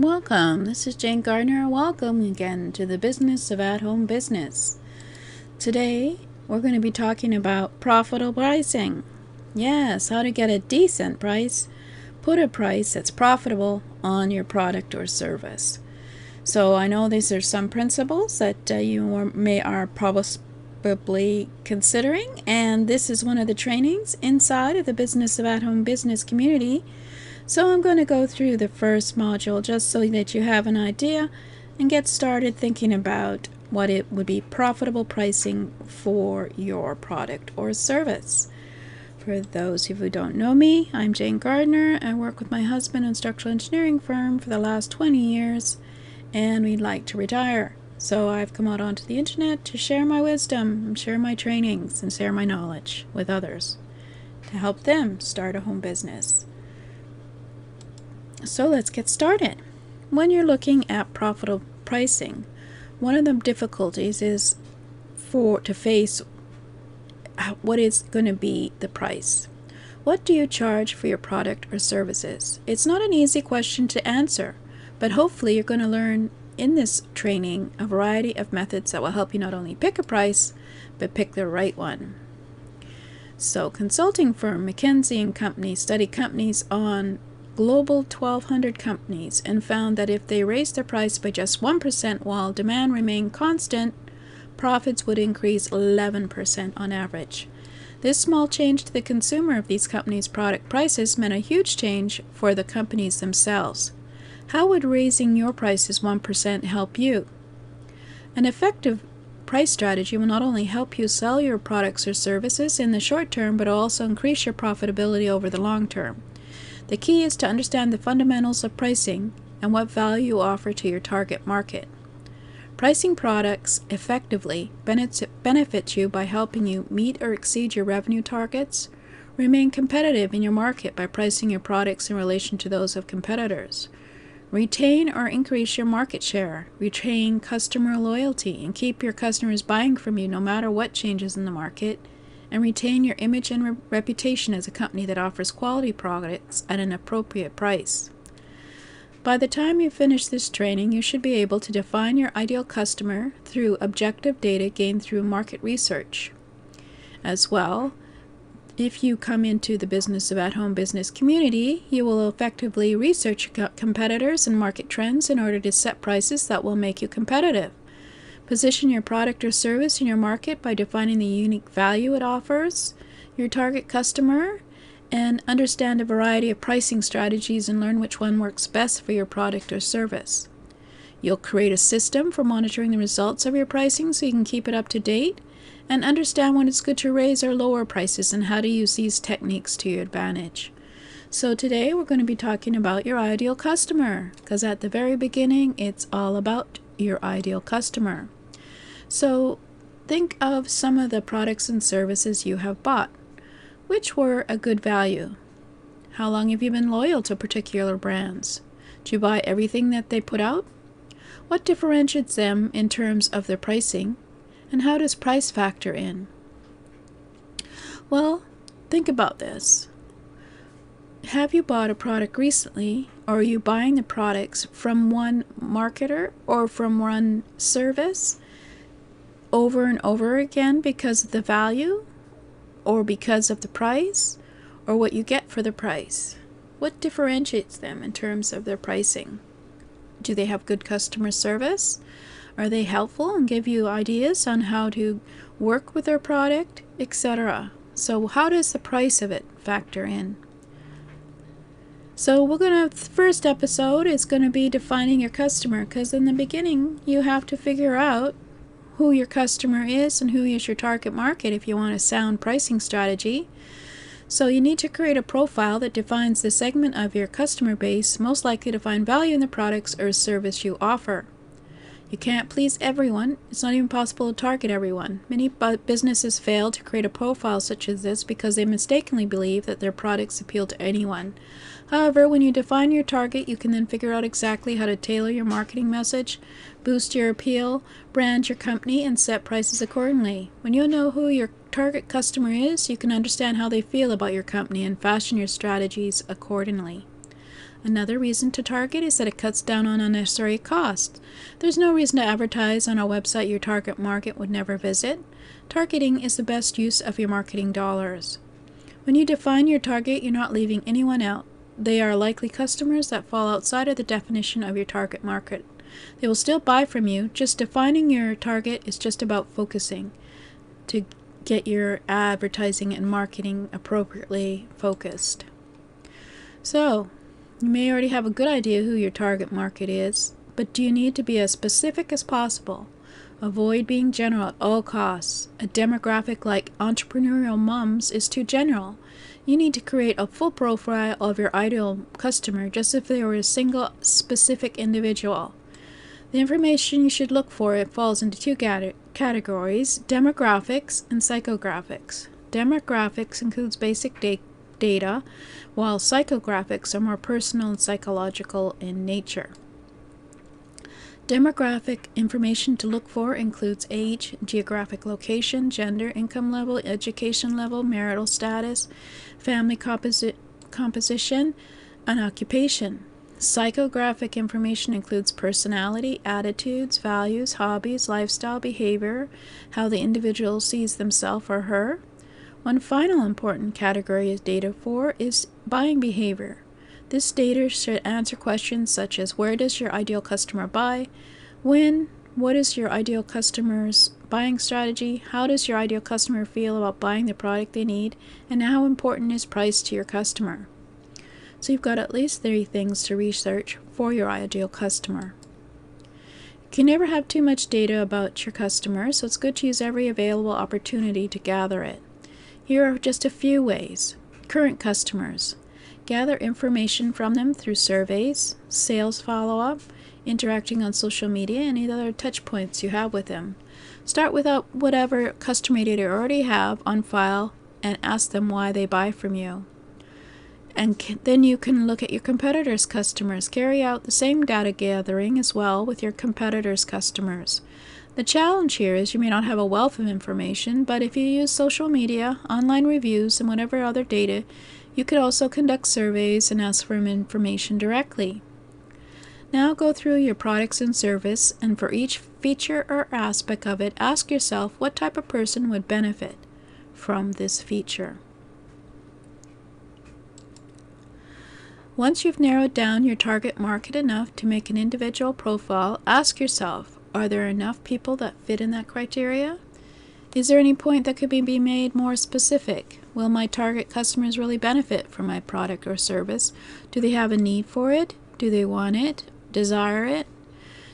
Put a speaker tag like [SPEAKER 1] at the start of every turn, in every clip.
[SPEAKER 1] Welcome, this is Jane Gardner. Welcome again to the business of at-home business. Today, we're going to be talking about profitable pricing. Yes, how to get a decent price. Put a price that's profitable on your product or service. So I know these are some principles that you are probably considering, and this is one of the trainings inside of the business of at-home business community. So I'm going to go through the first module just so that you have an idea and get started thinking about what it would be profitable pricing for your product or service. For those of you who don't know me, I'm Jane Gardner. I work with my husband in a structural engineering firm for the last 20 years, and we'd like to retire. So I've come out onto the internet to share my wisdom, and share my trainings, and share my knowledge with others to help them start a home business. So let's get started. When you're looking at profitable pricing, one of the difficulties is to face what is going to be the price. What do you charge for your product or services? It's not an easy question to answer, but hopefully you're going to learn in this training a variety of methods that will help you not only pick a price, but pick the right one. So consulting firm McKinsey & Company studied companies on global 1,200 companies and found that if they raised their price by just 1% while demand remained constant, profits would increase 11% on average. This small change to the consumer of these companies' product prices meant a huge change for the companies themselves. How would raising your prices 1% help you? An effective price strategy will not only help you sell your products or services in the short term, but also increase your profitability over the long term. The key is to understand the fundamentals of pricing and what value you offer to your target market. Pricing products effectively benefits you by helping you meet or exceed your revenue targets, remain competitive in your market by pricing your products in relation to those of competitors, retain or increase your market share, retain customer loyalty, and keep your customers buying from you no matter what changes in the market, and retain your image and reputation as a company that offers quality products at an appropriate price. By the time you finish this training, you should be able to define your ideal customer through objective data gained through market research. As well, if you come into the business of at-home business community, you will effectively research competitors and market trends in order to set prices that will make you competitive. Position your product or service in your market by defining the unique value it offers your target customer, and understand a variety of pricing strategies and learn which one works best for your product or service. You'll create a system for monitoring the results of your pricing so you can keep it up to date and understand when it's good to raise or lower prices and how to use these techniques to your advantage. So today we're going to be talking about your ideal customer, because at the very beginning it's all about your ideal customer. So think of some of the products and services you have bought. Which were a good value? How long have you been loyal to particular brands? Do you buy everything that they put out? What differentiates them in terms of their pricing? And how does price factor in? Well, think about this. Have you bought a product recently, or are you buying the products from one marketer or from one service over and over again because of the value, or because of the price, or what you get for the price? What differentiates them in terms of their pricing? Do they have good customer service? Are they helpful and give you ideas on how to work with their product, etc.? So how does the price of it factor in? So the first episode is going to be defining your customer, because in the beginning you have to figure out who your customer is and who is your target market if you want a sound pricing strategy. So you need to create a profile that defines the segment of your customer base most likely to find value in the products or service you offer. You can't please everyone. It's not even possible to target everyone. Many businesses fail to create a profile such as this because they mistakenly believe that their products appeal to anyone. However, when you define your target, you can then figure out exactly how to tailor your marketing message, boost your appeal, brand your company, and set prices accordingly. When you know who your target customer is, you can understand how they feel about your company and fashion your strategies accordingly. Another reason to target is that it cuts down on unnecessary costs. There's no reason to advertise on a website your target market would never visit. Targeting is the best use of your marketing dollars. When you define your target, you're not leaving anyone out. They are likely customers that fall outside of the definition of your target market. They will still buy from you. Just defining your target is just about focusing to get your advertising and marketing appropriately focused. So, you may already have a good idea who your target market is, but do you need to be as specific as possible? Avoid being general at all costs. A demographic like entrepreneurial moms is too general. You need to create a full profile of your ideal customer, just as if they were a single specific individual. The information you should look for, it falls into two categories: demographics and psychographics. Demographics includes basic data, while psychographics are more personal and psychological in nature. Demographic information to look for includes age, geographic location, gender, income level, education level, marital status, family composition, and occupation. Psychographic information includes personality, attitudes, values, hobbies, lifestyle, behavior, how the individual sees themselves or her. One final important category of data for is buying behavior. This data should answer questions such as: where does your ideal customer buy? When? What is your ideal customer's buying strategy? How does your ideal customer feel about buying the product they need? And how important is price to your customer? So you've got at least 3 things to research for your ideal customer. You can never have too much data about your customer, so it's good to use every available opportunity to gather it. Here are just a few ways. Current customers. Gather information from them through surveys, sales follow-up, interacting on social media, and any other touch points you have with them. Start with whatever customer data you already have on file and ask them why they buy from you. And then you can look at your competitors' customers. Carry out the same data gathering as well with your competitors' customers. The challenge here is you may not have a wealth of information, but if you use social media, online reviews, and whatever other data, you could also conduct surveys and ask for information directly. Now go through your products and service, and for each feature or aspect of it, ask yourself what type of person would benefit from this feature. Once you've narrowed down your target market enough to make an individual profile, ask yourself, are there enough people that fit in that criteria? Is there any point that could be made more specific? Will my target customers really benefit from my product or service? Do they have a need for it? Do they want it? Desire it?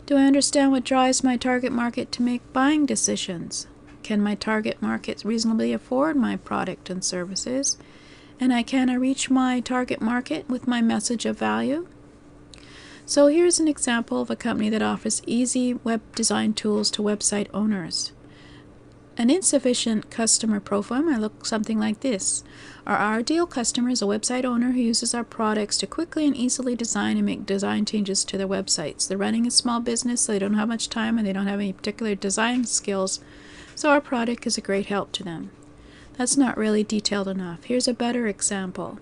[SPEAKER 1] Do I understand what drives my target market to make buying decisions? Can my target market reasonably afford my product and services? And can I reach my target market with my message of value? So here's an example of a company that offers easy web design tools to website owners. An insufficient customer profile might look something like this. Our ideal customer is a website owner who uses our products to quickly and easily design and make design changes to their websites. They're running a small business, so they don't have much time and they don't have any particular design skills, so our product is a great help to them. That's not really detailed enough. Here's a better example.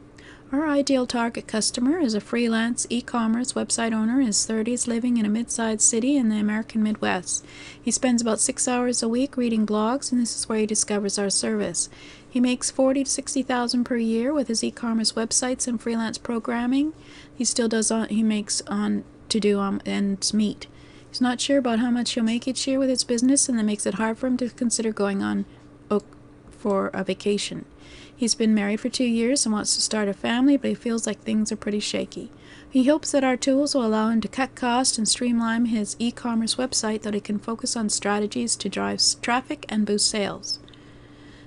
[SPEAKER 1] Our ideal target customer is a freelance e-commerce website owner in his 30s living in a mid-sized city in the American Midwest. He spends about 6 hours a week reading blogs, and this is where he discovers our service. He makes $40,000 to $60,000 per year with his e-commerce websites and freelance programming. He makes on to do ends meet. He's not sure about how much he'll make each year with his business, and that makes it hard for him to consider going on for a vacation. He's been married for 2 years and wants to start a family, but he feels like things are pretty shaky. He hopes that our tools will allow him to cut costs and streamline his e-commerce website so that he can focus on strategies to drive traffic and boost sales.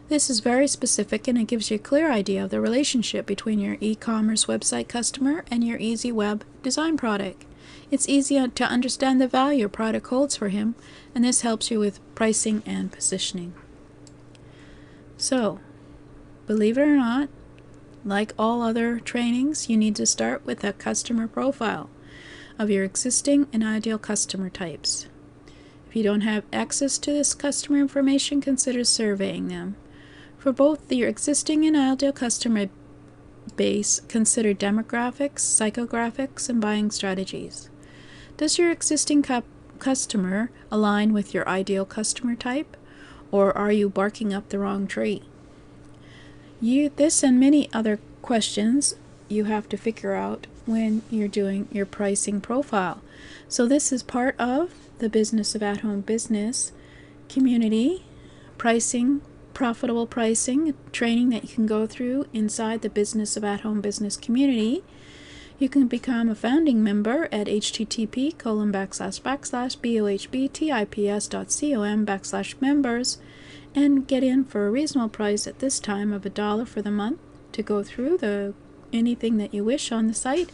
[SPEAKER 1] This is very specific, and it gives you a clear idea of the relationship between your e-commerce website customer and your easy web design product. It's easy to understand the value your product holds for him, and this helps you with pricing and positioning. So, believe it or not, like all other trainings, you need to start with a customer profile of your existing and ideal customer types. If you don't have access to this customer information, consider surveying them. For both your existing and ideal customer base, consider demographics, psychographics, and buying strategies. Does your existing customer align with your ideal customer type, or are you barking up the wrong tree? This and many other questions you have to figure out when you're doing your pricing profile. So this is part of the Business of At-Home Business community pricing, profitable pricing training that you can go through inside the Business of At-Home Business community. You can become a founding member at http://bohbtips.com/members and get in for a reasonable price at this time of $1 for the month to go through anything that you wish on the site,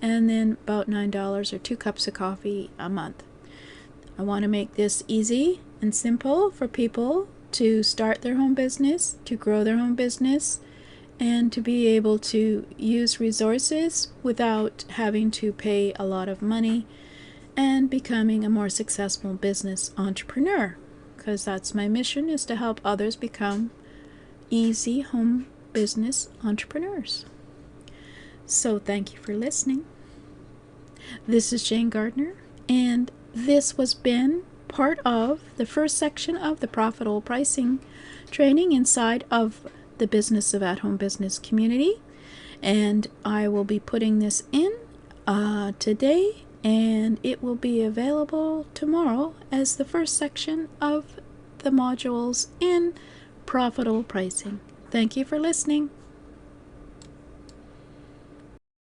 [SPEAKER 1] and then about $9 or 2 cups of coffee a month. I want to make this easy and simple for people to start their home business, to grow their home business, and to be able to use resources without having to pay a lot of money and becoming a more successful business entrepreneur, because that's my mission, is to help others become easy home business entrepreneurs. So thank you for listening. This is Jane Gardner, and this has been part of the first section of the profitable pricing training inside of the Business of At-Home Business community. And I will be putting this in today, and it will be available tomorrow as the first section of the modules in profitable pricing. Thank you for listening.